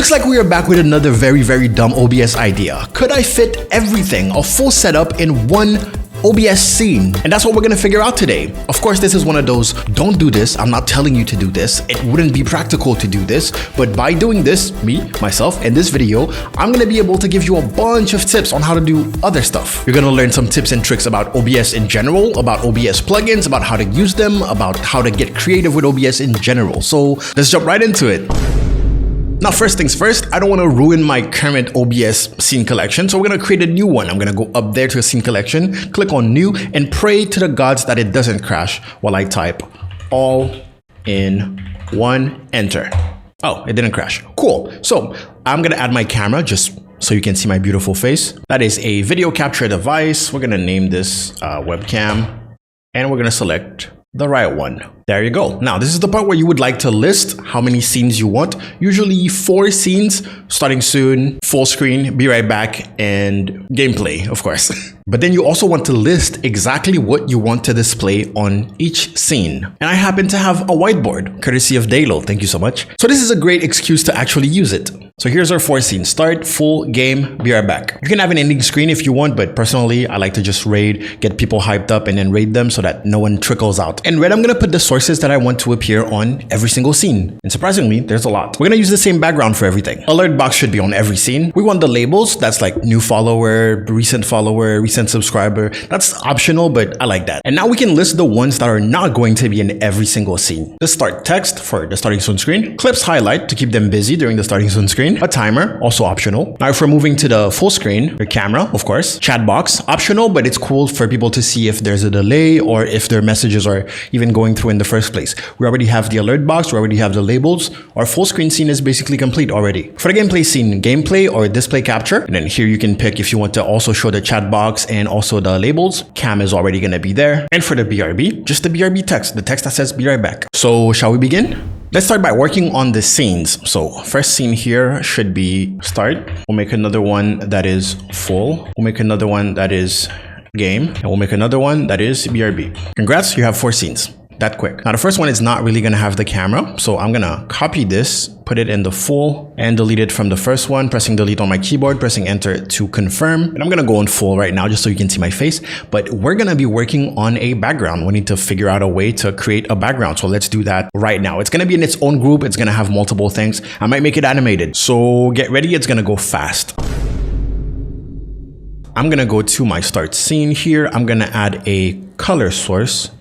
Looks like we are back with another very dumb OBS idea. Could I fit everything, a full setup in one OBS scene? And that's what we're gonna figure out today. Of course, this is one of those, don't do this, I'm not telling you to do this, it wouldn't be practical to do this, but by doing this, myself, in this video, I'm gonna be able to give you a bunch of tips on how to do other stuff. You're gonna learn some tips and tricks about OBS in general, about OBS plugins, about how to use them, about how to get creative with OBS in general. So let's jump right into it. Now, first things first, I don't want to ruin my current OBS scene collection, so we're going to create a new one. I'm going to go up there to a scene collection, click on new, and pray to the gods that it doesn't crash while I type all in one, enter. Oh, it didn't crash. Cool. So I'm going to add my camera just so you can see my beautiful face. That is a video capture device. We're going to name this webcam, and we're going to select the right one. There you go. Now, this is the part where you would like to list how many scenes you want. Usually 4 scenes, starting soon, full screen, be right back, and gameplay, of course. But then you also want to list exactly what you want to display on each scene. And I happen to have a whiteboard, courtesy of Dalo. Thank you so much. So this is a great excuse to actually use it. So here's our 4 scenes. Start, full, game, be right back. You can have an ending screen if you want, but personally, I like to just raid, get people hyped up, and then raid them so that no one trickles out. And red, I'm gonna put the sources that I want to appear on every single scene. And surprisingly, there's a lot. We're gonna use the same background for everything. Alert box should be on every scene. We want the labels. That's like new follower, recent subscriber. That's optional, but I like that. And now we can list the ones that are not going to be in every single scene. The start text for the starting soon screen. Clips highlight to keep them busy during the starting soon screen. A timer, also optional. Now if we're moving to the full screen, your camera, of course. Chat box, optional, but it's cool for people to see if there's a delay or if their messages are even going through in the first place. We already have the alert box, we already have the labels. Our full screen scene is basically complete already. For the gameplay scene, gameplay or display capture. And then here you can pick if you want to also show the chat box and also the labels. Cam is already going to be there. And for the BRB, just the BRB text, the text that says be right back. So shall we begin? Let's start by working on the scenes. So first scene here should be start. We'll make another one that is full. We'll make another one that is game. And we'll make another one that is BRB. Congrats, you have 4 scenes. That quick. Now the first one is not really going to have the camera. So I'm going to copy this, put it in the full and delete it from the first one, pressing delete on my keyboard, pressing enter to confirm. And I'm going to go in full right now just so you can see my face. But we're going to be working on a background. We need to figure out a way to create a background. So let's do that right now. It's going to be in its own group. It's going to have multiple things. I might make it animated. So get ready. It's going to go fast. I'm going to go to my start scene here. I'm going to add a color source.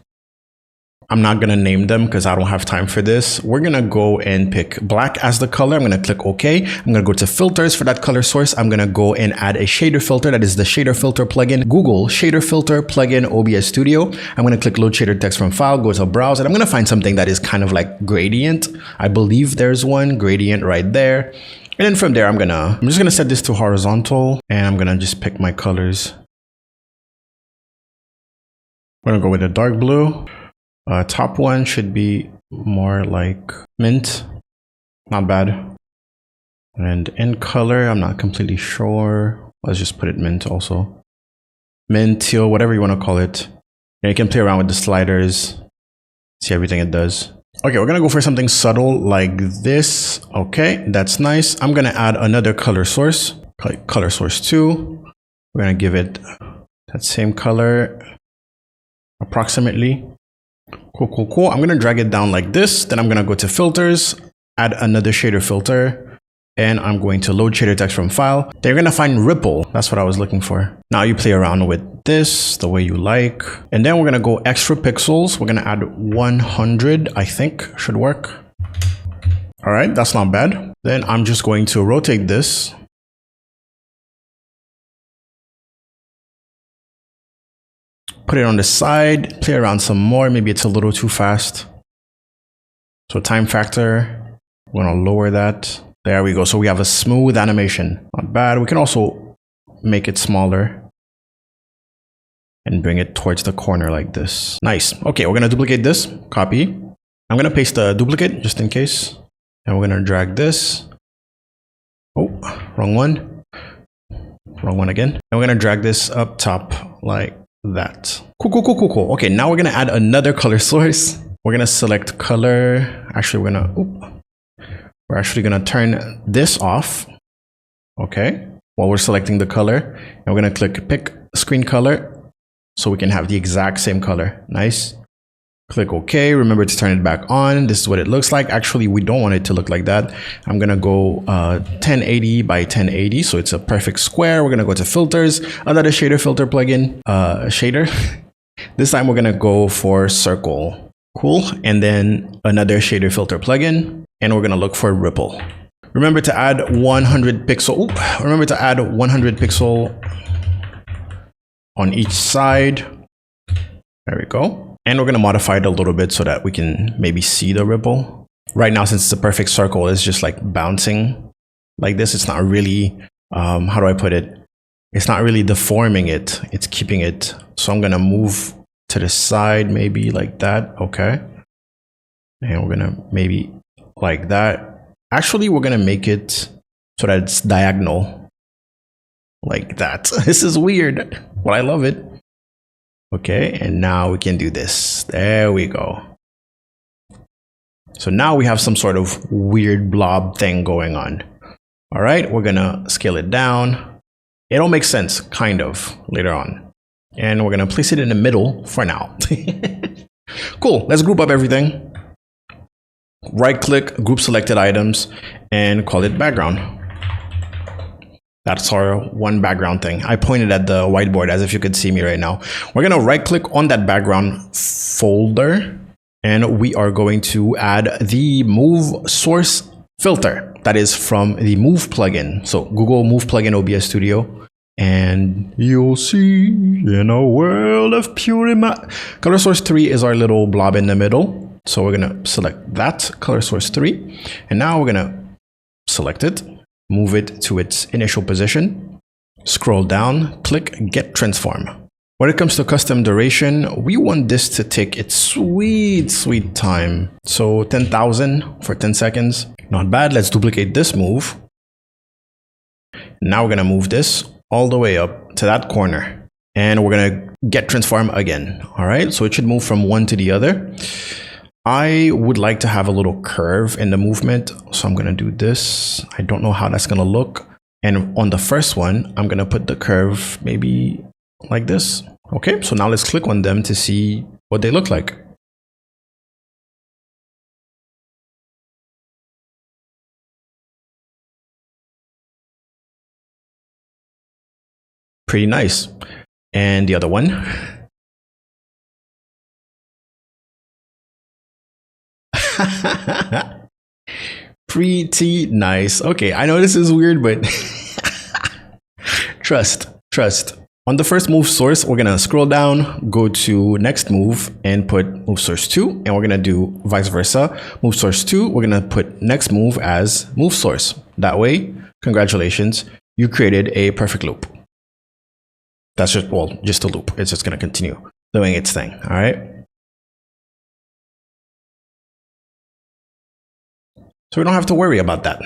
I'm not going to name them because I don't have time for this. We're going to go and pick black as the color. I'm going to click OK. I'm going to go to filters for that color source. I'm going to go and add a shader filter. That is the shader filter plugin. Google shader filter plugin OBS Studio. I'm going to click load shader text from file, go to browse, and I'm going to find something that is kind of like gradient. I believe there's one gradient right there. And then from there, I'm just going to set this to horizontal and I'm going to just pick my colors. I'm going to go with a dark blue. Top one should be more like mint, not bad. And in color, I'm not completely sure. Let's just put it mint also. Mint, teal, whatever you want to call it. And you can play around with the sliders, see everything it does. Okay, we're going to go for something subtle like this. Okay, that's nice. I'm going to add another color source, color source 2. We're going to give it that same color approximately. Cool. I'm going to drag it down like this. Then I'm going to go to filters, add another shader filter, and I'm going to load shader text from file. Then you're going to find ripple. That's what I was looking for. Now you play around with this the way you like. And then we're going to go extra pixels. We're going to add 100, I think should work. All right, that's not bad. Then I'm just going to rotate this. Put it on the side, play around some more. Maybe it's a little too fast. So time factor, we're going to lower that. There we go. So we have a smooth animation. Not bad. We can also make it smaller and bring it towards the corner like this. Nice. Okay, we're going to duplicate this, copy. I'm going to paste the duplicate just in case. And we're going to drag this. Oh, wrong one. Wrong one again. And we're going to drag this up top like that. Cool. Okay, now we're going to add another color source. We're going to select color. Actually, we're going to We're actually going to turn this off. Okay. While we're selecting the color, and we're going to click pick screen color so we can have the exact same color. Nice. Click OK. Remember to turn it back on. This is what it looks like. Actually, we don't want it to look like that. I'm going to go 1080 by 1080. So it's a perfect square. We're going to go to filters, another shader filter plugin, shader. This time we're going to go for circle. Cool. And then another shader filter plugin. And we're going to look for ripple. Remember to add 100 pixel. Remember to add 100 pixel on each side. There we go. And we're going to modify it a little bit so that we can maybe see the ripple. Right now, since it's a perfect circle, it's just like bouncing like this. It's not really, how do I put it? It's not really deforming it. It's keeping it. So I'm going to move to the side, maybe like that. Okay. And we're going to maybe like that. Actually, we're going to make it so that it's diagonal like that. This is weird, but I love it. Okay, and now we can do this. There we go. So now we have some sort of weird blob thing going on. All right, we're going to scale it down. It'll make sense, kind of, later on. And we're going to place it in the middle for now. Cool, let's group up everything. Right click, group selected items, and call it background. That's our one background thing. I pointed at the whiteboard as if you could see me right now. We're going to right click on that background folder, and we are going to add the move source filter that is from the move plugin. So Google move plugin OBS Studio, and you'll see in a world of pure color source 3 is our little blob in the middle. So we're going to select that color source 3, and now we're going to select it, move it to its initial position, scroll down, click get transform. When it comes to custom duration, we want this to take its sweet time. So 10,000 for 10 seconds. Not bad. Let's duplicate this move. Now we're going to move this all the way up to that corner, and we're going to get transform again. All right. So it should move from one to the other. I would like to have a little curve in the movement, so I'm going to do this. I don't know how that's going to look. And on the first one, I'm going to put the curve maybe like this. Okay, so now let's click on them to see what they look like. Pretty nice. And the other one. Pretty nice. Okay, I know this is weird, but trust. On the first move source, we're gonna scroll down, go to next move, and put move source 2, and we're gonna do vice versa. Move source 2, we're gonna put next move as move source. That way, congratulations, you created a perfect loop. That's just, well, just a loop. It's just gonna continue doing its thing. All right. So we don't have to worry about that.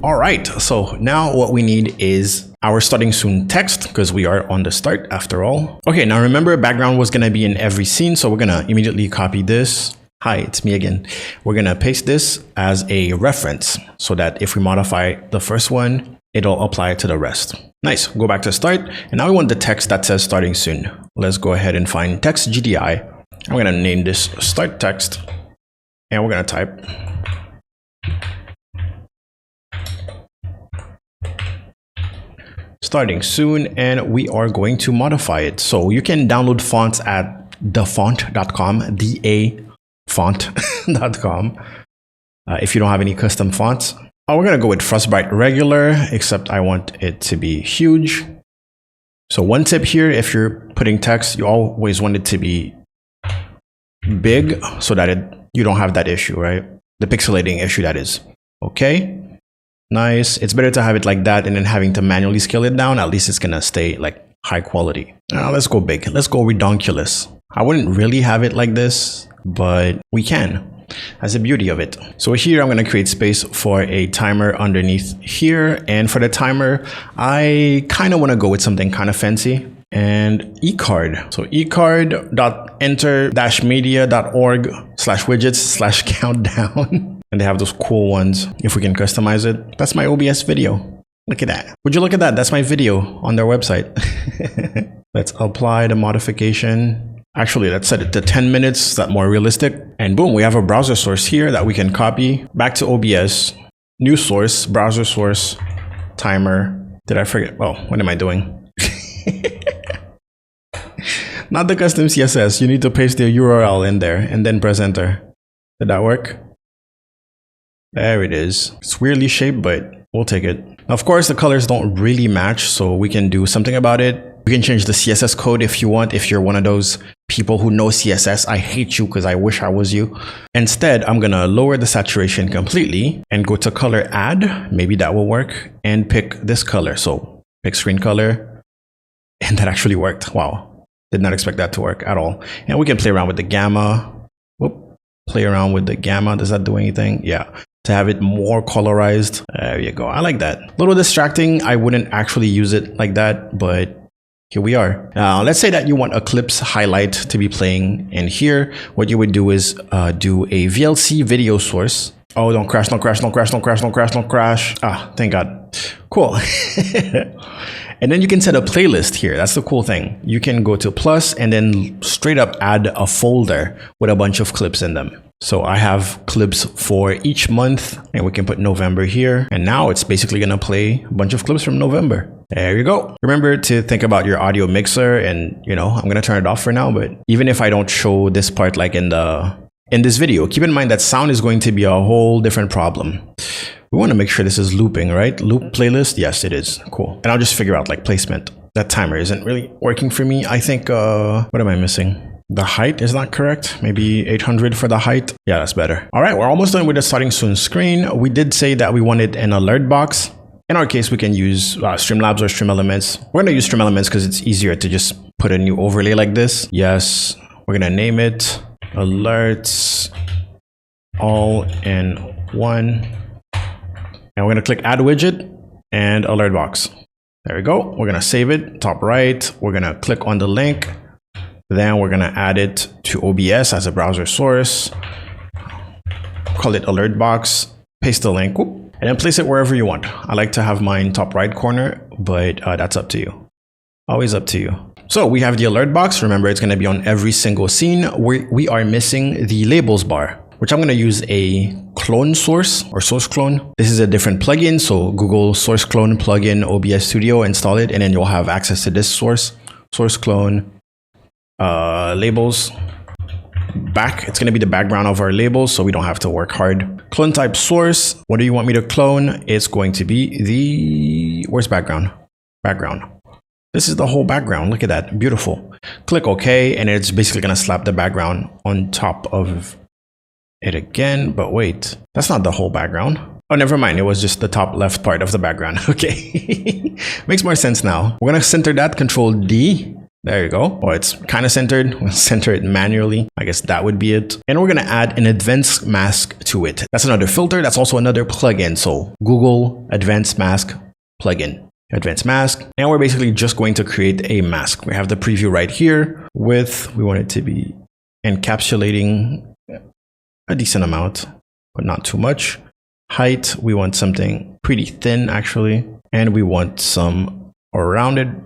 All right, so now what we need is our starting soon text, because we are on the start after all. Okay, now remember background was gonna be in every scene, so we're gonna immediately copy this. Hi, it's me again. We're gonna paste this as a reference so that if we modify the first one, it'll apply to the rest. Nice, go back to start. And now we want the text that says starting soon. Let's go ahead and find text GDI. I'm gonna name this start text, and we're gonna type starting soon, and we are going to modify it. So you can download fonts at dafont.com, dafont.com, if you don't have any custom fonts. We're going to go with Frostbite regular, except I want it to be huge. So one tip here, if you're putting text, you always want it to be big so that you don't have that issue, right? The pixelating issue, that is. Okay. Nice. It's better to have it like that and then having to manually scale it down. At least it's going to stay like high quality. Now let's go big. Let's go redonkulous. I wouldn't really have it like this, but we can. That's the beauty of it. So here I'm going to create space for a timer underneath here. And for the timer, I kind of want to go with something kind of fancy. And eCard. So eCard.enter-media.org/widgets/countdown. And they have those cool ones. If we can customize it, that's my OBS video. Look at that. Would you look at that? That's my video on their website. Let's apply the modification. Actually, let's set it to 10 minutes. Is that more realistic? And boom, we have a browser source here that we can copy back to OBS. New source, browser source, timer. Did I forget? Oh, what am I doing? Not the custom CSS. You need to paste the URL in there and then press enter. Did that work? There it is. It's weirdly shaped, but we'll take it. Now, of course, the colors don't really match, so we can do something about it. You can change the CSS code if you want. If you're one of those people who know CSS, I hate you because I wish I was you. Instead, I'm going to lower the saturation completely and go to color add. Maybe that will work, and pick this color. So pick screen color, and that actually worked. Wow. Did not expect that to work at all. And we can play around with the gamma. Whoop. Play around with the gamma. Does that do anything? Yeah. To have it more colorized. There you go. I like that. A little distracting. I wouldn't actually use it like that, but here we are. Let's say that you want Eclipse highlight to be playing in here. What you would do is do a VLC video source. Oh, don't crash, don't crash, don't crash, don't crash, don't crash, don't crash. Ah, thank God. Cool. And then you can set a playlist here. That's the cool thing. You can go to plus and then straight up add a folder with a bunch of clips in them. So I have clips for each month, and we can put November here. And now it's basically going to play a bunch of clips from November. There you go. Remember to think about your audio mixer, and I'm going to turn it off for now. But even if I don't show this part like in this video, keep in mind that sound is going to be a whole different problem. We want to make sure this is looping, right? Loop playlist. Yes, it is. Cool. And I'll just figure out like placement. That timer isn't really working for me. I think, what am I missing? The height is not correct. Maybe 800 for the height. Yeah, that's better. All right, we're almost done with the starting soon screen. We did say that we wanted an alert box. In our case, we can use Streamlabs or Stream Elements. We're going to use Stream Elements because it's easier to just put a new overlay like this. Yes, we're going to name it alerts all in one. And we're going to click add widget and alert box. There we go. We're going to save it. Top right. We're going to click on the link. Then we're going to add it to OBS as a browser source. Call it alert box. Paste the link. Whoop, and then place it wherever you want. I like to have mine top right corner, but that's up to you. Always up to you. So we have the alert box. Remember, it's going to be on every single scene. We are missing the labels bar, which I'm going to use a clone source or source clone. This is a different plugin. So Google source clone plugin OBS Studio, install it, and then you'll have access to this source clone labels. Back, it's going to be the background of our labels, so we don't have to work hard. Clone type source. What do you want me to clone? It's going to be the, where's background? Background. This is the whole background. Look at that. Beautiful. Click OK, and it's basically going to slap the background on top of it again. But wait, that's not the whole background. Oh, never mind. It was just the top left part of the background. Okay. Makes more sense now. We're going to center that. Control D. There you go. Oh, it's kind of centered. We'll center it manually. I guess that would be it. And we're going to add an advanced mask to it. That's another filter. That's also another plugin. So Google Advanced Mask plugin. Advanced mask. Now we're basically just going to create a mask. We have the preview right here. Width, we want it to be encapsulating a decent amount, but not too much. Height, we want something pretty thin actually. And we want some rounded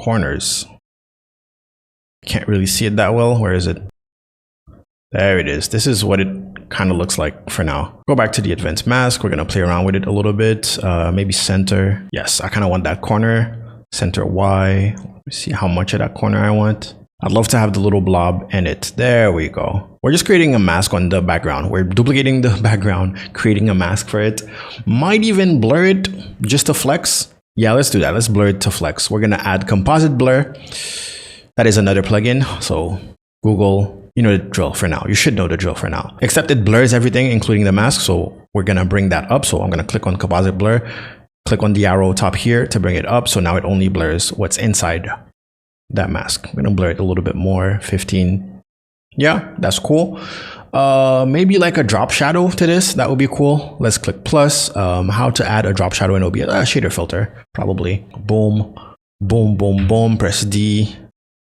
corners. Can't really see it that well. Where is it? There it is. This is what it kind of looks like for now. Go back to the advanced mask. We're going to play around with it a little bit. Maybe center. Yes, I kind of want that corner. Center Y. Let me see how much of that corner I want. I'd love to have the little blob in it. There we go. We're just creating a mask on the background. We're duplicating the background, creating a mask for it. Might even blur it just to flex. Yeah, let's do that. Let's blur it to flex. We're going to add composite blur. That is another plugin. So Google, you know the drill for now. You should know the drill for now. Except it blurs everything, including the mask. So we're going to bring that up. So I'm going to click on composite blur. Click on the arrow top here to bring it up. So now it only blurs what's inside that mask. I'm going to blur it a little bit more. 15. Yeah, that's cool. Maybe like a drop shadow to this. That would be cool. Let's click plus. How to add a drop shadow in OBS? Shader filter, probably. Boom, boom, boom, boom. Press D.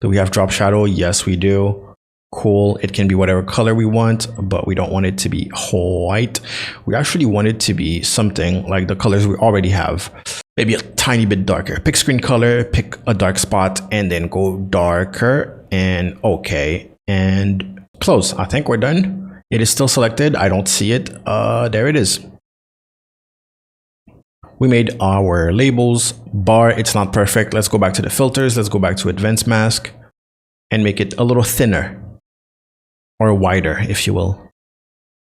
Do we have drop shadow? Yes, we do. Cool. It can be whatever color we want, but we don't want it to be white. We actually want it to be something like the colors we already have. Maybe a tiny bit darker. Pick screen color, pick a dark spot, and then go darker and okay. And close. I think we're done. It is still selected. I don't see it. There it is. We made our labels bar. It's not perfect. Let's go back to the filters. Let's go back to advanced mask and make it a little thinner. Or wider, if you will.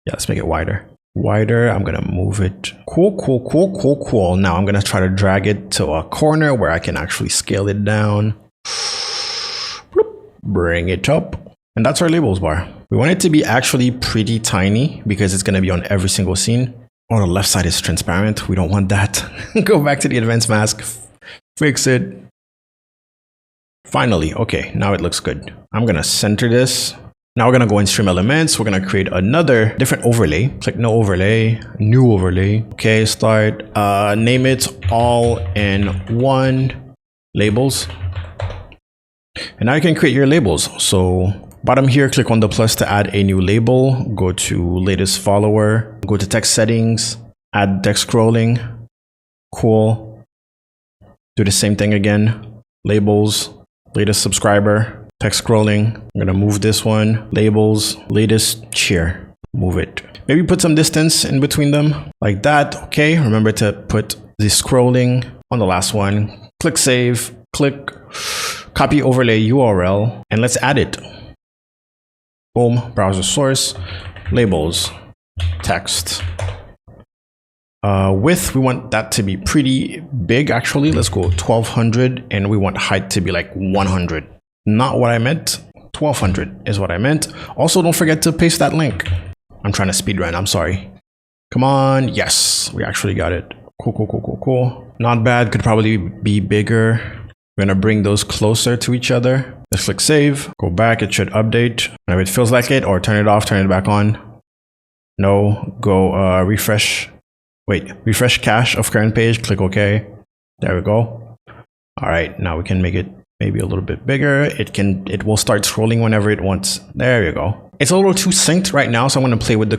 Yeah, let's make it wider. Wider, I'm gonna move it. Cool. Now I'm gonna try to drag it to a corner where I can actually scale it down. Bring it up. And that's our labels bar. We want it to be actually pretty tiny because it's gonna be on every single scene. Oh, the left side is transparent. We don't want that. Go back to the advanced mask, fix it. Finally, okay, now it looks good. I'm gonna center this. Now we're gonna go in Stream Elements. We're gonna create another different overlay. Click No Overlay, New Overlay. Okay, start. Name it All-in-One Labels. And now you can create your labels. So bottom here, click on the plus to add a new label. Go to Latest Follower. Go to Text Settings. Add text scrolling. Cool. Do the same thing again. Labels. Latest subscriber. Text scrolling. I'm gonna move this one. Labels, latest cheer. Move it. Maybe put some distance in between them like that. Okay. Remember to put the scrolling on the last one. Click save. Click copy overlay URL and let's add it. Boom. Browser source. Labels. Text. Width, we want that to be pretty big actually. Let's go 1200 and we want height to be like 100. Not what I meant. 1200 is what I meant. Also, don't forget to paste that link. I'm trying to speed run. I'm sorry. Come on. Yes, we actually got it. Cool. Not bad. Could probably be bigger. We're going to bring those closer to each other. Let's click save. Go back. It should update whenever it feels like it, or turn it off, turn it back on. No, go refresh. Wait, refresh cache of current page. Click OK. There we go. All right. Now we can make it maybe a little bit bigger. It will start scrolling whenever it wants. There you go. It's a little too synced right now, so I'm going to play with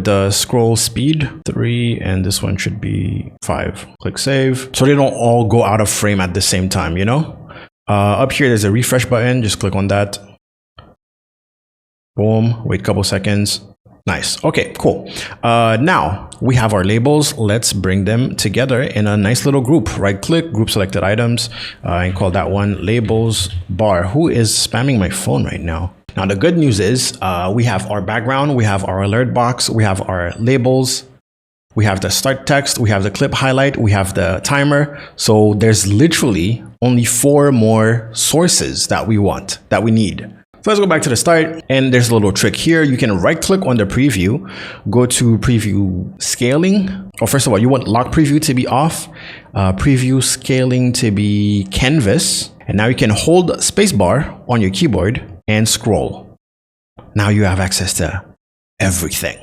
the scroll speed. 3 and this one should be 5. Click save. So they don't all go out of frame at the same time, you know? Up here there's a refresh button. Just click on that. Boom. Wait a couple seconds. Nice. Okay, cool. Now we have our labels. Let's bring them together in a nice little group. Right click, group selected items, and call that one labels bar. Who is spamming my phone right now? Now, the good news is we have our background, we have our alert box, we have our labels, we have the start text, we have the clip highlight, we have the timer. So there's literally only 4 more sources that we need. So let's go back to the start, and there's a little trick here. You can right click on the preview, go to preview scaling. Or first of all, you want lock preview to be off, preview scaling to be canvas. And now you can hold spacebar on your keyboard and scroll. Now you have access to everything.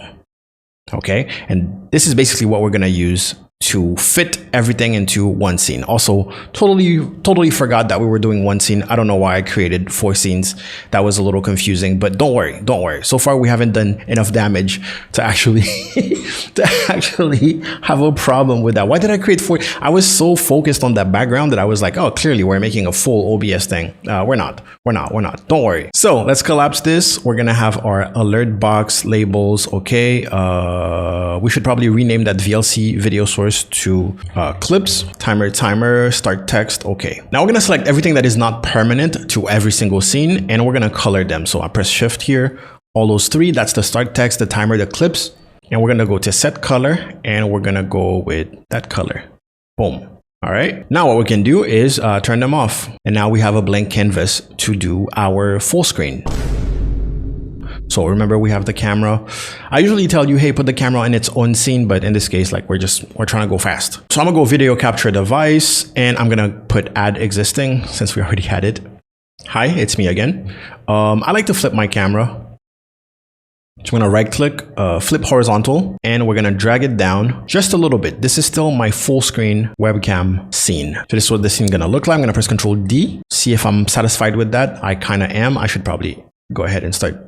Okay. And this is basically what we're going to use to fit everything into one scene. Also, totally forgot that we were doing one scene. I don't know why I created 4 scenes. That was a little confusing, but don't worry. So far, we haven't done enough damage to actually have a problem with that. Why did I create 4? I was so focused on that background that I was like, oh, clearly we're making a full OBS thing. We're not. Don't worry. So let's collapse this. We're gonna have our alert box labels. Okay. We should probably rename that VLC video source to clips, timer, start text. Okay. Now we're going to select everything that is not permanent to every single scene, and we're going to color them. So I press shift here, all those 3, that's the start text, the timer, the clips, and we're going to go to set color, and we're going to go with that color. Boom. All right. Now what we can do is turn them off. And now we have a blank canvas to do our full screen. So remember, we have the camera. I usually tell you, hey, put the camera in its own scene, but in this case, like we're trying to go fast. So I'm gonna go video capture device, and I'm gonna put add existing since we already had it. Hi, it's me again. I like to flip my camera. So I'm gonna right click, flip horizontal, and we're gonna drag it down just a little bit. This is still my full screen webcam scene. So this is what this scene is gonna look like. I'm gonna press Control D, see if I'm satisfied with that. I kind of am. I should probably go ahead and start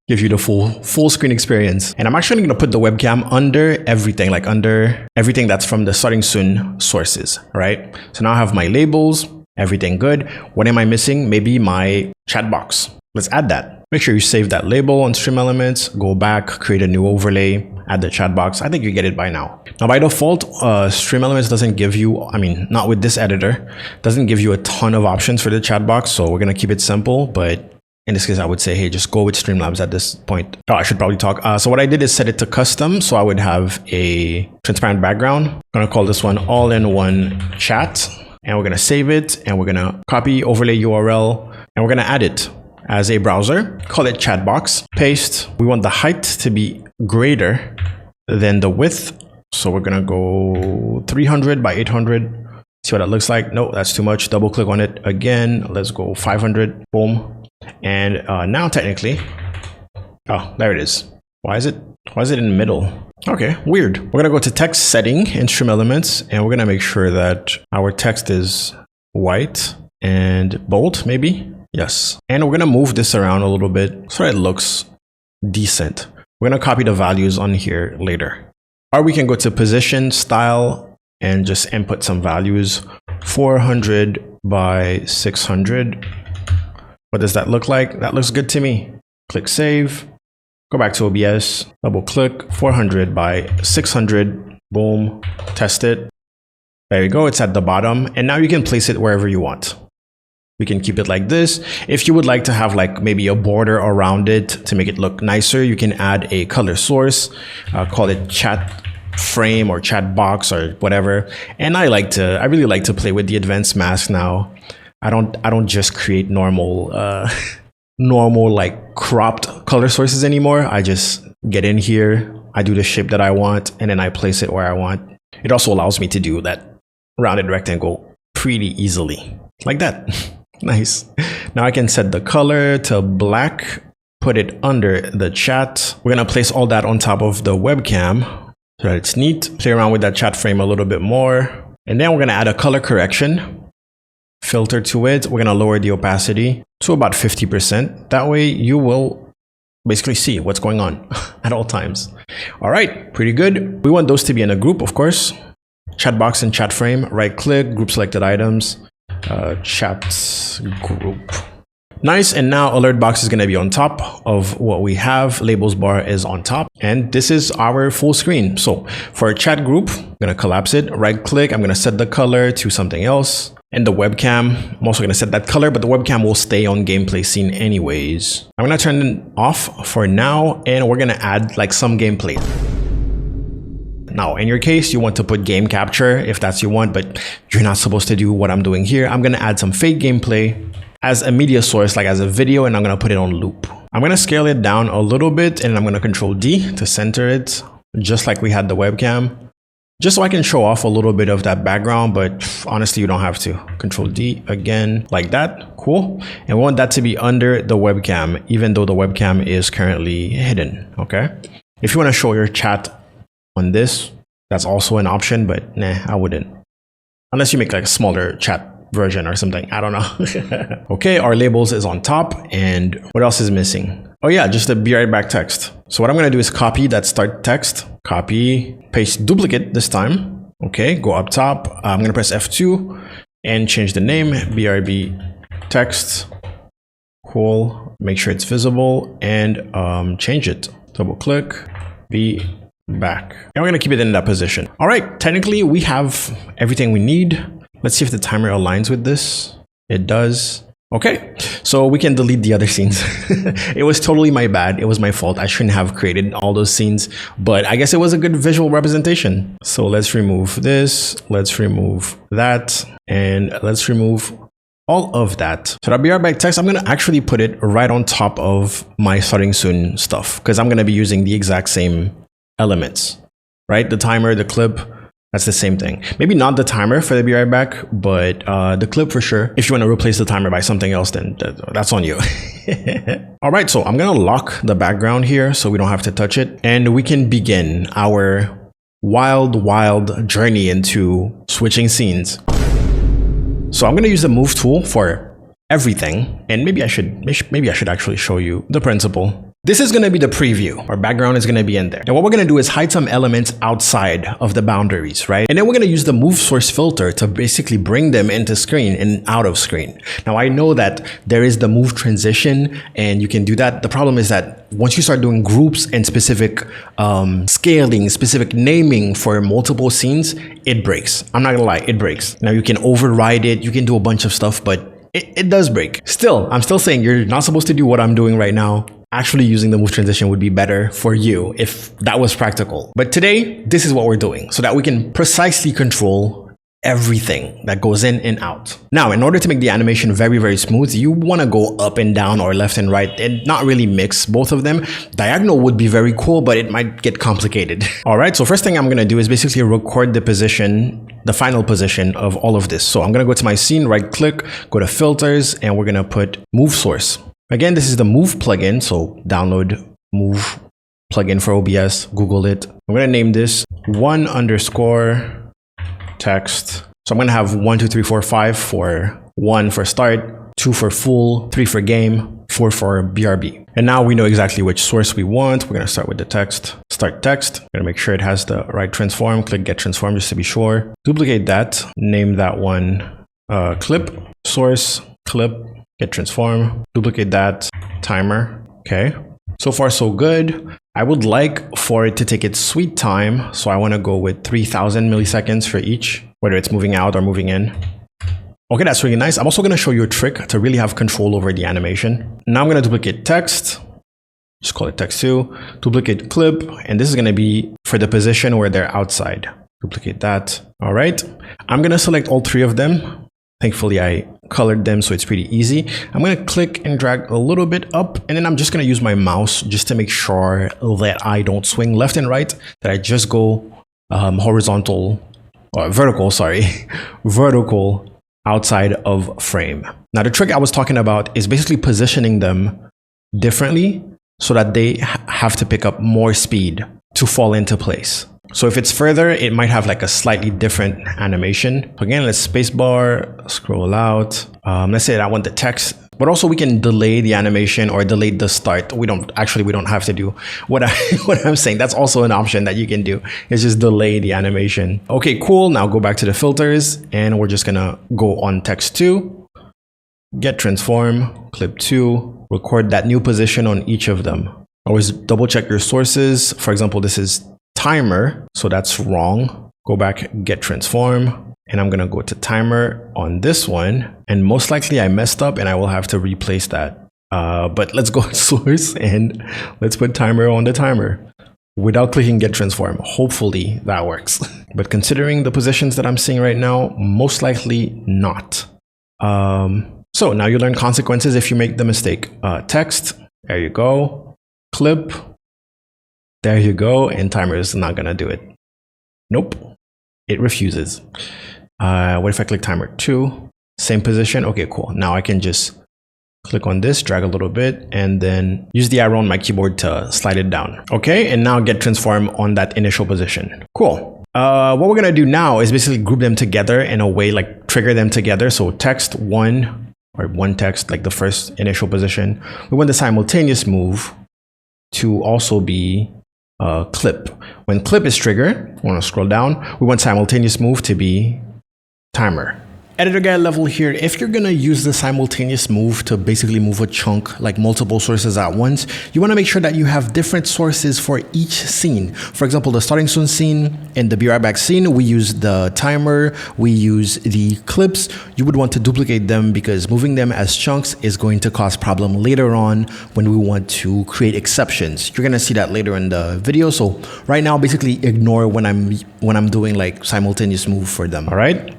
Give you the full screen experience. And I'm actually gonna put the webcam under everything, like under everything that's from the starting soon sources, right? So now I have my labels, everything good. What am I missing? Maybe my chat box. Let's add that. Make sure you save that label on Stream Elements, go back, create a new overlay, add the chat box. I think you get it by now. Now by default, Stream Elements doesn't give you, I mean, not with this editor, doesn't give you a ton of options for the chat box. So we're gonna keep it simple, but in this case, I would say, hey, just go with Streamlabs at this point. Oh, I should probably talk. So what I did is set it to custom. So I would have a transparent background. I'm gonna call this one all-in-one chat, and we're gonna save it, and we're gonna copy overlay URL, and we're gonna add it as a browser, call it chat box, paste. We want the height to be greater than the width. So we're gonna go 300 by 800. See what that looks like. No, that's too much. Double click on it again. Let's go 500, boom. And now technically, oh, there it is. Why is it in the middle? Okay, weird. We're gonna go to text setting in Stream Elements, and we're gonna make sure that our text is white and bold, maybe. Yes. And we're gonna move this around a little bit so it looks decent. We're gonna copy the values on here later. Or we can go to position, style, and just input some values. 400 by 600. What does that look like? That looks good to me. Click save, go back to OBS, double click, 400 by 600, boom, test it. There you go, it's at the bottom. And now you can place it wherever you want. We can keep it like this. If you would like to have like maybe a border around it to make it look nicer, you can add a color source, call it chat frame or chat box or whatever. And I really like to play with the advanced mask now. I don't just create normal like cropped color sources anymore. I just get in here, I do the shape that I want, and then I place it where I want. It also allows me to do that rounded rectangle pretty easily, like that. Nice. Now I can set the color to black, put it under the chat. We're gonna place all that on top of the webcam so that it's neat. Play around with that chat frame a little bit more. And then we're gonna add a color correction filter to it. We're gonna lower the opacity to about 50%. That way you will basically see what's going on at all times. All right, pretty good. We want those to be in a group, of course. Chat box and chat frame, right click, group selected items, chat group. Nice. And now alert box is going to be on top of what we have. Labels bar is on top, and this is our full screen. So for a chat group, I'm going to collapse it, right click. I'm going to set the color to something else, and the webcam, I'm also going to set that color, but the webcam will stay on gameplay scene anyways. I'm going to turn it off for now, and we're going to add like some gameplay. Now, in your case, you want to put game capture if that's you want, but you're not supposed to do what I'm doing here. I'm going to add some fake gameplay as a media source, like as a video, and I'm going to put it on loop. I'm going to scale it down a little bit, and I'm going to Control D to center it, just like we had the webcam, just so I can show off a little bit of that background, but honestly, you don't have to. Control D again, like that. Cool. And we want that to be under the webcam, even though the webcam is currently hidden. Okay. If you want to show your chat on this, that's also an option, but nah, I wouldn't. Unless you make like a smaller chat version or something. I don't know. Okay, our labels is on top, and what else is missing? Oh yeah, just the be right back text. So what I'm gonna do is copy that start text, copy, paste duplicate this time. Okay, go up top. I'm gonna press F2 and change the name, BRB text. Cool, make sure it's visible, and change it. Double click, be back. And we're gonna keep it in that position. All right, technically we have everything we need. Let's see if the timer aligns with this. It does. Okay, so we can delete the other scenes. It was totally my bad. It was my fault. I shouldn't have created all those scenes, but I guess it was a good visual representation. So let's remove this. Let's remove that. And let's remove all of that. So that BR back text, I'm gonna actually put it right on top of my starting soon stuff, because I'm gonna be using the exact same elements, right? The timer, the clip, that's the same thing. Maybe not the timer for the be right back, but the clip for sure. If you want to replace the timer by something else, then that's on you. All right, so I'm gonna lock the background here so we don't have to touch it, and we can begin our wild journey into switching scenes. So I'm gonna use the move tool for everything. And maybe I should actually show you the principle. This is going to be the preview. Our background is going to be in there. And what we're going to do is hide some elements outside of the boundaries, right? And then we're going to use the move source filter to basically bring them into screen and out of screen. Now, I know that there is the move transition and you can do that. The problem is that once you start doing groups and specific scaling, specific naming for multiple scenes, it breaks. I'm not going to lie, it breaks. Now, you can override it. You can do a bunch of stuff, but it does break. Still, I'm still saying you're not supposed to do what I'm doing right now. Actually using the move transition would be better for you if that was practical. But today, this is what we're doing so that we can precisely control everything that goes in and out. Now, in order to make the animation very, very smooth, you want to go up and down or left and right and not really mix both of them. Diagonal would be very cool, but it might get complicated. All right, so first thing I'm going to do is basically record the position, the final position of all of this. So I'm going to go to my scene, right click, go to filters, and we're going to put move source. Again, this is the Move plugin, so download Move plugin for OBS, Google it. I'm going to name this 1_ text. So I'm going to have 1, 2, 3, 4, 5 for 1 for start, 2 for full, 3 for game, 4 for BRB. And now we know exactly which source we want. We're going to start with the text, start text. I'm going to make sure it has the right transform, click get transform just to be sure. Duplicate that, name that one clip, source, clip, get transform, duplicate that, timer. Okay, so far so good. I would like for it to take its sweet time. So I want to go with 3000 milliseconds for each, whether it's moving out or moving in. Okay, that's really nice. I'm also going to show you a trick to really have control over the animation. Now I'm going to duplicate text, just call it text2, duplicate clip, and this is going to be for the position where they're outside. Duplicate that. All right, I'm going to select all 3 of them. Thankfully, I colored them, so it's pretty easy. I'm going to click and drag a little bit up, and then I'm just going to use my mouse just to make sure that I don't swing left and right, that I just go vertical outside of frame. Now, the trick I was talking about is basically positioning them differently so that they have to pick up more speed to fall into place. So if it's further, it might have like a slightly different animation. Again, let's spacebar, scroll out. Let's say that I want the text, but also we can delay the animation or delay the start. We don't have to do what I'm saying. That's also an option that you can do. Is just delay the animation. Okay, cool. Now go back to the filters and we're just gonna go on text 2, get transform, clip 2, record that new position on each of them. Always double check your sources. For example, this is timer, so that's wrong. Go back, get transform, and I'm gonna go to timer on this one, and most likely I messed up and I will have to replace that. But let's go to source and let's put timer on the timer without clicking get transform. Hopefully that works. But considering the positions that I'm seeing right now, most likely not. So now you learn consequences if you make the mistake. Text, there you go. Clip, there you go, and timer is not gonna do it. Nope, it refuses. What if I click timer 2? Same position. Okay, cool. Now I can just click on this, drag a little bit, and then use the arrow on my keyboard to slide it down. Okay, and now get transform on that initial position. Cool. What we're gonna do now is basically group them together in a way, like trigger them together. So text 1, or one text, like the first initial position. We want the simultaneous move to also be clip. When clip is triggered, we want to scroll down. We want simultaneous move to be timer. Editor guide level here, if you're gonna use the simultaneous move to basically move a chunk, like multiple sources at once, you wanna make sure that you have different sources for each scene. For example, the starting soon scene and the be right back scene, we use the timer, we use the clips. You would want to duplicate them because moving them as chunks is going to cause problem later on when we want to create exceptions. You're gonna see that later in the video. So right now, basically ignore when I'm doing like simultaneous move for them, all right?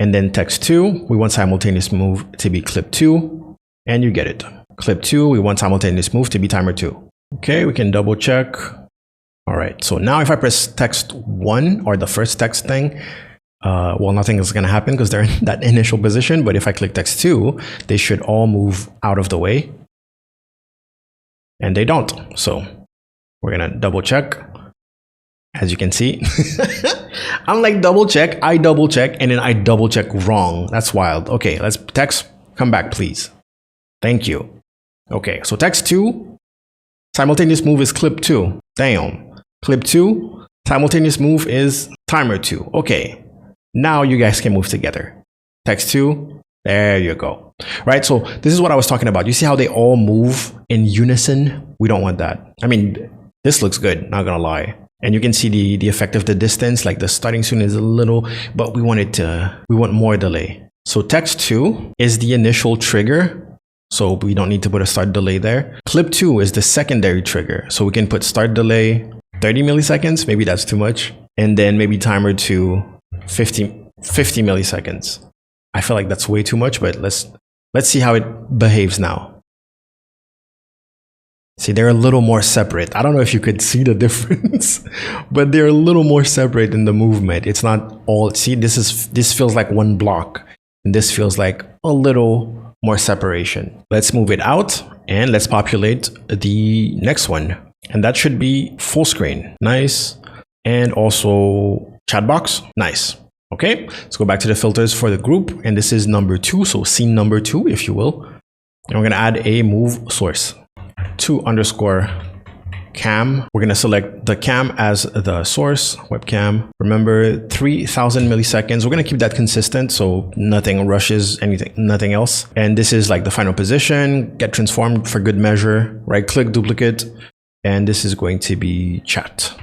And then text 2, we want simultaneous move to be clip 2, and you get it. Clip 2, we want simultaneous move to be timer 2. Okay, we can double check. All right, so now if I press text 1 or the first text thing, well, nothing is gonna happen because they're in that initial position, but if I click text 2, they should all move out of the way. And they don't, so we're gonna double check. As you can see, I'm like double check, I double check, and then I double check wrong. That's wild. Okay, let's text Come back, please. Thank you. Okay, so text 2, simultaneous move is clip 2. Damn. Clip 2, simultaneous move is timer 2. Okay, now you guys can move together. Text 2, there you go. Right, so this is what I was talking about. You see how they all move in unison? We don't want that. I mean, this looks good, not gonna lie. And you can see the effect of the distance, like the starting soon is a little, but we want more delay. So text 2 is the initial trigger. So we don't need to put a start delay there. Clip 2 is the secondary trigger. So we can put start delay 30 milliseconds. Maybe that's too much. And then maybe timer 2 50 milliseconds. I feel like that's way too much, but let's see how it behaves now. See, they're a little more separate. I don't know if you could see the difference, but they're a little more separate in the movement. It's not all, see, this feels like one block, and this feels like a little more separation. Let's move it out and let's populate the next one. And that should be full screen. Nice. And also chat box. Nice. Okay, let's go back to the filters for the group. And this is number 2. So scene number 2, if you will. And we're going to add a move source. 2_cam. We're going to select the cam as the source, webcam. Remember, 3000 milliseconds. We're going to keep that consistent so nothing rushes, nothing else. And this is like the final position. Get transformed for good measure. Right click, duplicate. And this is going to be chat.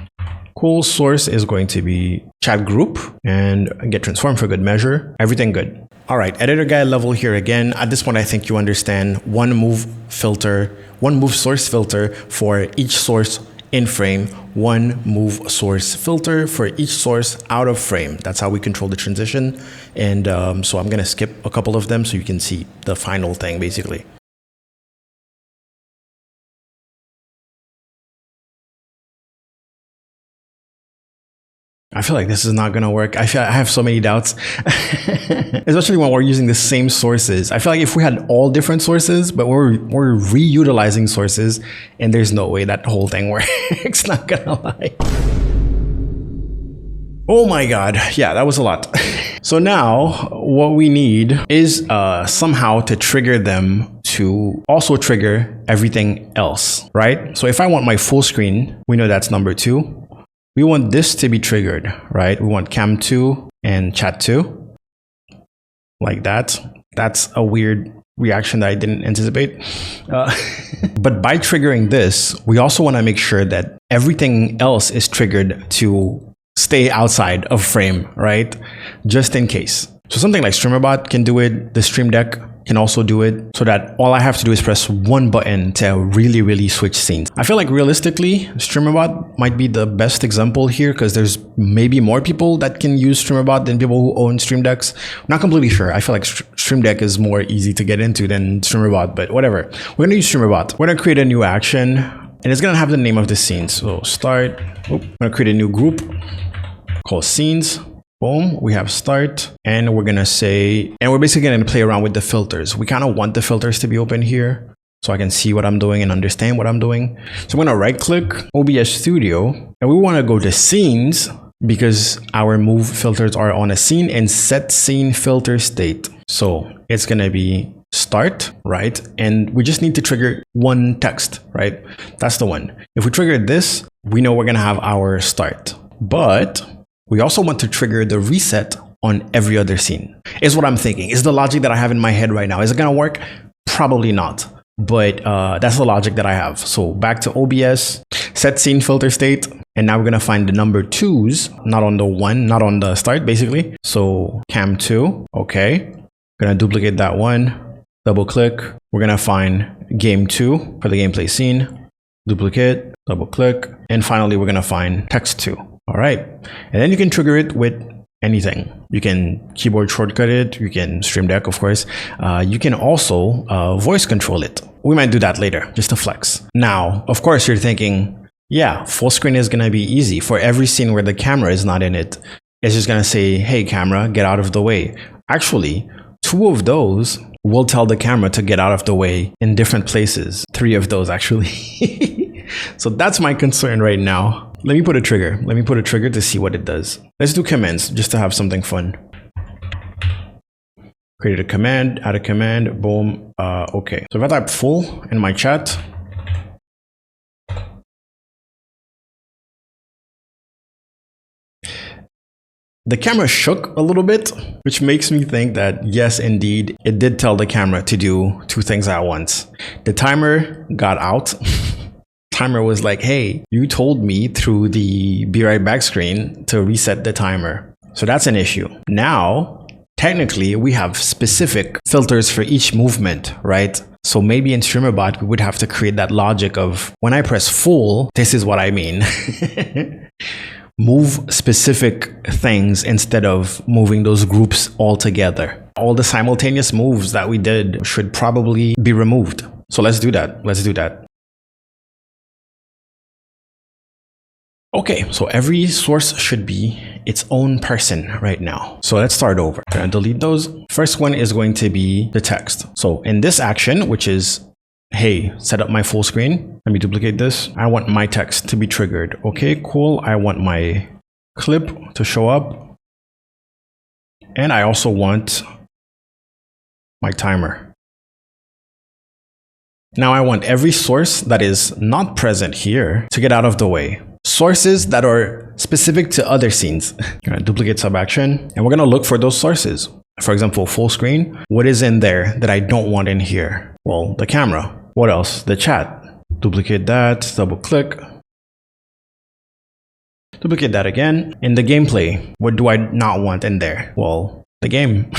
Cool. Source is going to be chat group and get transformed for good measure. Everything good. All right, editor guide level here again. At this point, I think you understand one move source filter for each source in frame, one move source filter for each source out of frame. That's how we control the transition. And so I'm gonna skip a couple of them so you can see the final thing basically. I feel like this is not going to work. I have so many doubts, especially when we're using the same sources. I feel like if we had all different sources, but we're reutilizing sources, and there's no way that whole thing works, not going to lie. Oh my God. Yeah, that was a lot. So now what we need is somehow to trigger them to also trigger everything else, right? So if I want my full screen, we know that's number 2. We want this to be triggered, right? We want cam 2 and chat 2 like that. That's a weird reaction that I didn't anticipate. But by triggering this, we also want to make sure that everything else is triggered to stay outside of frame, right? Just in case. So something like Streamer.bot can do it. The Stream Deck can also do it, so that all I have to do is press one button to really switch scenes. I feel like realistically, Streamer.bot might be the best example here because there's maybe more people that can use Streamer.bot than people who own Stream Decks. I'm not completely sure. I feel like Stream Deck is more easy to get into than Streamer.bot, but whatever. We're gonna use Streamer.bot. We're gonna create a new action, and it's gonna have the name of the scene. So start. I'm gonna create a new group called scenes. Boom, we have start, and we're gonna say, and we're basically gonna play around with the filters. We kind of want the filters to be open here so I can see what I'm doing and understand what I'm doing. So I'm gonna right click OBS Studio, and we wanna go to scenes because our move filters are on a scene, and set scene filter state. So it's gonna be start, right? And we just need to trigger one text, right? That's the one. If we trigger this, we know we're gonna have our start, but we also want to trigger the reset on every other scene, is what I'm thinking. Is the logic that I have in my head right now. Is it gonna work? Probably not, but that's the logic that I have. So back to OBS, set scene filter state, and now we're gonna find the number 2s, not on the 1, not on the start, basically. So cam 2, okay. Gonna duplicate that one, double click. We're gonna find game 2 for the gameplay scene, duplicate, double click, and finally we're gonna find text 2. All right, and then you can trigger it with anything. You can keyboard shortcut it, you can Stream Deck, of course. You can also voice control it. We might do that later, just to flex. Now, of course, you're thinking, yeah, full screen is gonna be easy. For every scene where the camera is not in it, it's just gonna say, hey, camera, get out of the way. Actually, 2 of those will tell the camera to get out of the way in different places. 3 of those, actually. So that's my concern right now. Let me put a trigger. Let me put a trigger to see what it does. Let's do commands just to have something fun. Create a command, add a command, boom. Okay. So if I type full in my chat, the camera shook a little bit, which makes me think that yes, indeed, it did tell the camera to do two things at once. The timer got out. Timer was like, hey, you told me through the be right back screen to reset the timer. So that's an issue. Now, technically, we have specific filters for each movement, right? So maybe in Streamer.bot, we would have to create that logic of when I press full, this is what I mean. Move specific things instead of moving those groups all together. All the simultaneous moves that we did should probably be removed. So let's do that. Let's do that. Okay, so every source should be its own person right now. So let's start over. I'm gonna delete those. First one is going to be the text. So in this action, which is, hey, set up my full screen. Let me duplicate this. I want my text to be triggered. Okay, cool. I want my clip to show up. And I also want my timer. Now I want every source that is not present here to get out of the way. Sources that are specific to other scenes. I'm gonna duplicate sub action and we're gonna look for those sources. For example, full screen. What is in there that I don't want in here? Well, the camera. What else? The chat. Duplicate that, double click. Duplicate that again. In the gameplay, what do I not want in there? Well, the game.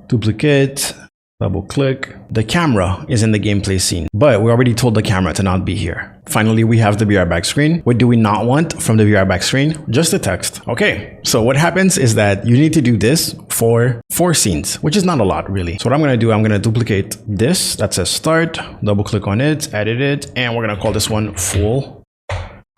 Duplicate, double click. The camera is in the gameplay scene, but we already told the camera to not be here. Finally, we have the BR back screen. What do we not want from the BR back screen? Just the text. Okay, so what happens is that you need to do this for 4 scenes, which is not a lot really. So what I'm gonna do, I'm gonna duplicate this that says start, double click on it, edit it, and we're gonna call this one full.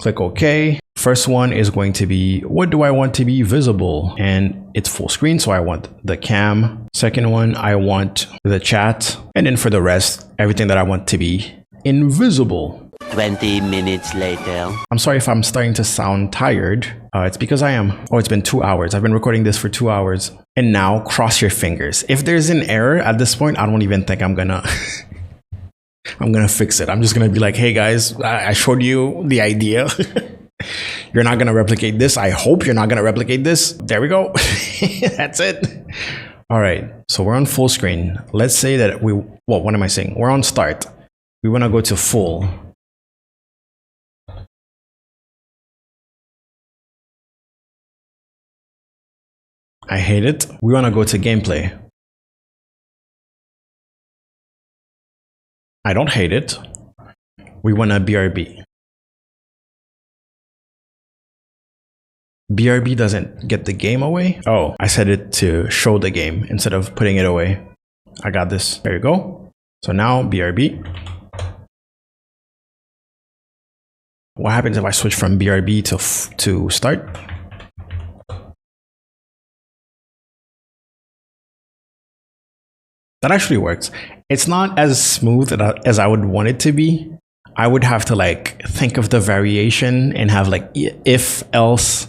Click OK. First one is going to be, what do I want to be visible? And it's full screen, so I want the cam. Second one, I want the chat. And then for the rest, everything that I want to be invisible. 20 minutes later. I'm sorry if I'm starting to sound tired. It's because I am. Oh, it's been 2 hours. I've been recording this for 2 hours. And now cross your fingers. If there's an error at this point, I don't even think I'm gonna I'm gonna fix it. I'm just gonna be like, hey guys, I showed you the idea. You're not gonna replicate this. I hope you're not gonna replicate this. There we go. That's it. All right, so we're on full screen. Let's say that what am I saying? We're on start. We wanna go to full. I hate it. We wanna go to gameplay. I don't hate it. We want a BRB. BRB doesn't get the game away. Oh, I set it to show the game instead of putting it away. I got this. There you go. So now BRB. What happens if I switch from BRB to start? That actually works. It's not as smooth as I would want it to be. I would have to like think of the variation and have like if else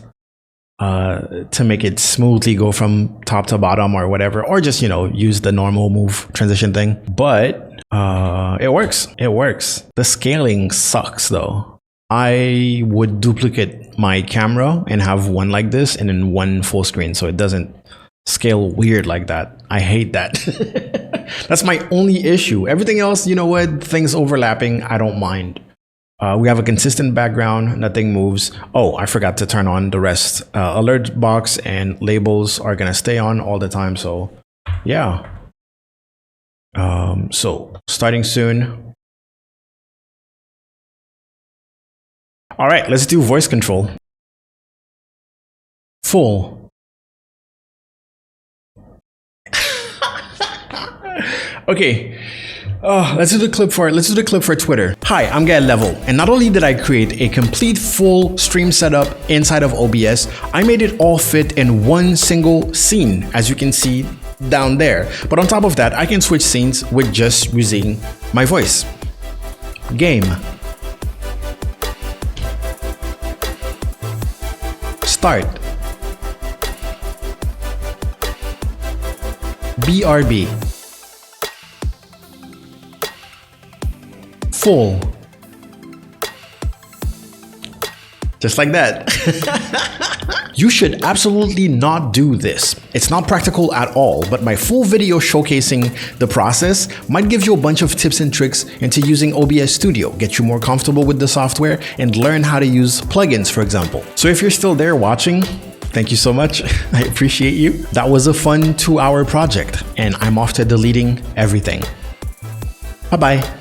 to make it smoothly go from top to bottom or whatever, or just, you know, use the normal move transition thing. But it works. It works. The scaling sucks though. I would duplicate my camera and have one like this and then one full screen so it doesn't scale weird like that. I hate that. That's my only issue. Everything else, you know what, things overlapping, I don't mind. We have a consistent background, nothing moves. Oh, I forgot to turn on the rest. Alert box and labels are gonna stay on all the time, so yeah. So starting soon. All right, let's do voice control. Full. Okay, let's do the clip for Twitter. Hi, I'm Get Level, and not only did I create a complete full stream setup inside of OBS, I made it all fit in one single scene, as you can see down there. But on top of that, I can switch scenes with just using my voice. Game. Start. BRB. Full. Just like that. You should absolutely not do this. It's not practical at all, but my full video showcasing the process might give you a bunch of tips and tricks into using OBS Studio, get you more comfortable with the software, and learn how to use plugins, for example. So if you're still there watching, thank you so much. I appreciate you. That was a fun 2-hour project, and I'm off to deleting everything. Bye-bye.